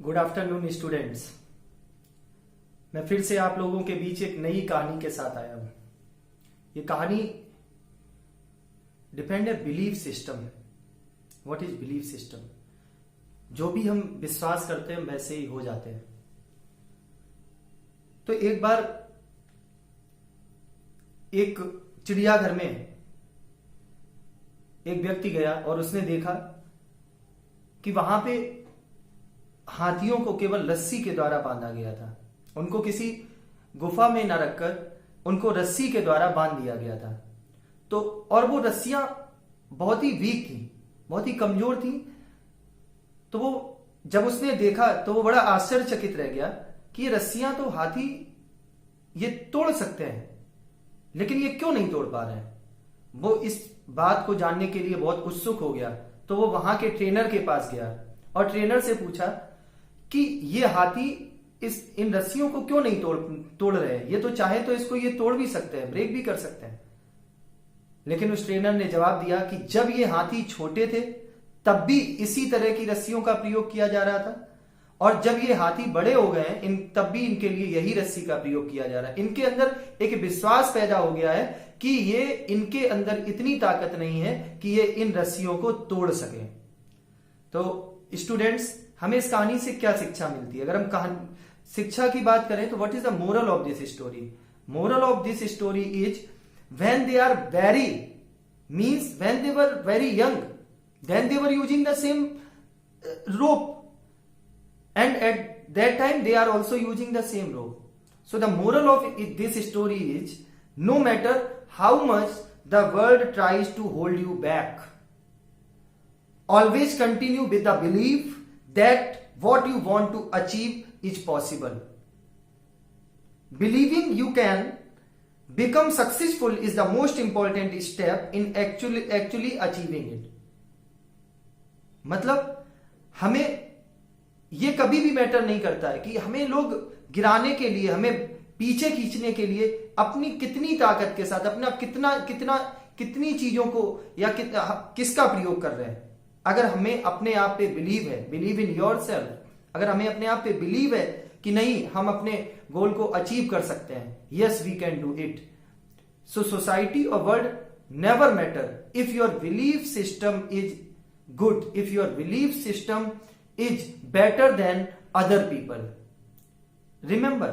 Good afternoon students. मैं फिर से आप लोगों के बीच एक नई कहानी के साथ आया हूं। ये कहानी डिपेंड है belief system. What is belief system? जो भी हम विश्वास करते हैं वैसे ही हो जाते हैं। तो एक बार एक चिड़ियाघर में एक व्यक्ति गया और उसने देखा कि वहां पे हाथियों को केवल रस्सी के द्वारा बांधा गया था। उनको किसी गुफा में न रखकर उनको रस्सी के द्वारा बांध दिया गया था। तो और वो रस्सियां बहुत ही वीक थी, बहुत ही कमजोर थी। तो वो जब उसने देखा तो वो बड़ा आश्चर्यचकित रह गया कि ये रस्सियां तो हाथी ये तोड़ सकते हैं, लेकिन ये क्यों नहीं तोड़ पा रहे हैं। वो इस बात को जानने के लिए बहुत उत्सुक हो गया। तो वो वहां के ट्रेनर के पास गया और ट्रेनर से पूछा कि ये हाथी इन रस्सियों को क्यों नहीं तोड़ रहे हैं। ये तो चाहे तो इसको ये तोड़ भी सकते हैं, ब्रेक भी कर सकते हैं। लेकिन उस ट्रेनर ने जवाब दिया कि जब ये हाथी छोटे थे तब भी इसी तरह की रस्सियों का प्रयोग किया जा रहा था, और जब ये हाथी बड़े हो गए तब भी इनके लिए यही रस्सी का प्रयोग किया जा रहा है। इनके अंदर एक विश्वास पैदा हो गया है कि ये इनके अंदर इतनी ताकत नहीं है कि ये इन रस्सियों को तोड़ सके। तो स्टूडेंट्स, हमें इस कहानी से क्या शिक्षा मिलती है? अगर हम शिक्षा की बात करें तो what is the moral of this story? Moral of this story is when they are very means when they were very young, then they were using the same rope, and at that time they are also using the same rope. So the moral of this story is, no matter how much the world tries to hold you back, always continue with the belief that what you want to achieve is possible. Believing you can become successful is the most important step in actually achieving it. मतलब हमें ये कभी भी matter नहीं करता है कि हमें लोग गिराने के लिए, हमें पीछे खींचने के लिए अपनी कितनी ताकत के साथ अपना कितनी चीजों को या किसका प्रयोग कर रहे हैं। अगर हमें अपने आप पे बिलीव है, बिलीव इन योरसेल्फ, अगर हमें अपने आप पे बिलीव है कि नहीं, हम अपने गोल को अचीव कर सकते हैं, yes we can do it. So society और world never matter if your belief system is good, if your belief system is better than other people. Remember,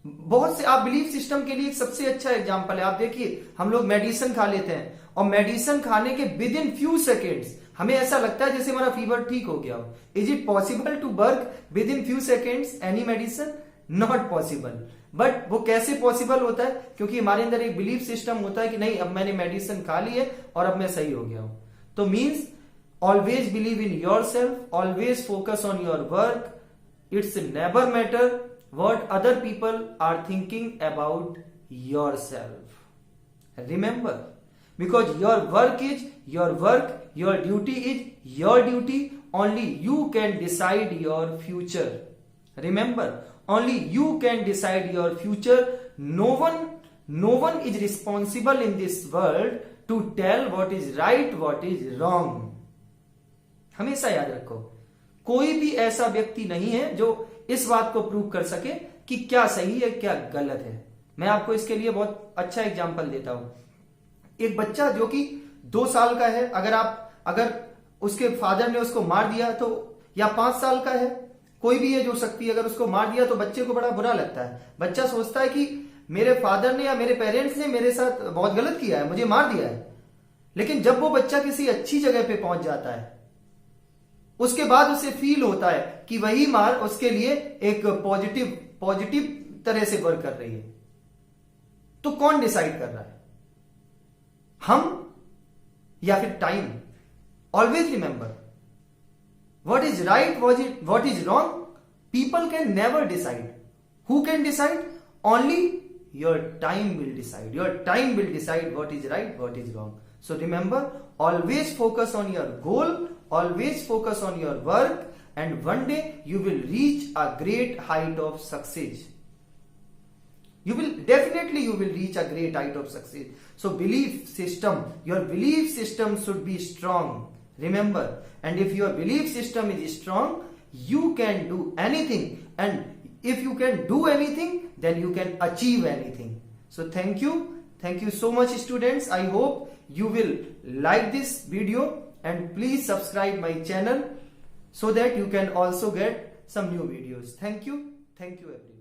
बहुत से आप बिलीफ सिस्टम के लिए एक सबसे अच्छा एग्जांपल है। आप देखिए, हम लोग मेडिसिन खा लेते हैं और मेडिसिन खाने के विद इन फ्यू सेकेंड्स हमें ऐसा लगता है जैसे हमारा फीवर ठीक हो गया हो। Is it possible to work with in few seconds any medicine? Not possible. But वो कैसे पॉसिबल होता है? क्योंकि हमारे अंदर एक बिलीफ सिस्टम होता है कि नहीं, अब मैंने मेडिसिन खा ली है और अब मैं सही हो गया हूं। तो means always believe in yourself, always focus on your work. It's never matter what other people are thinking about yourself. Remember, because your work is your work, your duty is your duty. Only you can decide your future. Remember, only you can decide your future. No one is responsible in this world to tell what is right, what is wrong. हमेशा याद रखो, कोई भी ऐसा व्यक्ति नहीं है जो इस बात को प्रूव कर सके कि क्या सही है क्या गलत है। मैं आपको इसके लिए बहुत अच्छा एग्जांपल देता हूं। एक बच्चा जो कि 2 साल का है, अगर उसके फादर ने उसको मार दिया तो, या 5 साल का है, कोई भी एज हो सकती है, अगर उसको मार दिया तो बच्चे को बड़ा बुरा लगता है। बच्चा सोचता है कि मेरे फादर ने या मेरे पेरेंट्स ने मेरे साथ बहुत गलत किया है, मुझे मार दिया है। लेकिन जब वो बच्चा किसी अच्छी जगह पे पहुंच जाता है, उसके बाद उसे फील होता है कि वही मार उसके लिए एक पॉजिटिव तरह से वर्क कर रही है। तो कौन डिसाइड कर रहा है, हम या फिर time? Always remember, what is right, what is wrong, people can never decide. Who can decide? Only your time will decide. Your time will decide what is right, what is wrong. So remember, always focus on your goal, always focus on your work, and one day you will reach a great height of success. You will reach a great height of success. So your belief system should be strong. Remember, and if your belief system is strong, you can do anything, and if you can do anything, then you can achieve anything. So thank you so much students. I hope you will like this video, and please subscribe my channel so that you can also get some new videos. Thank you everyone.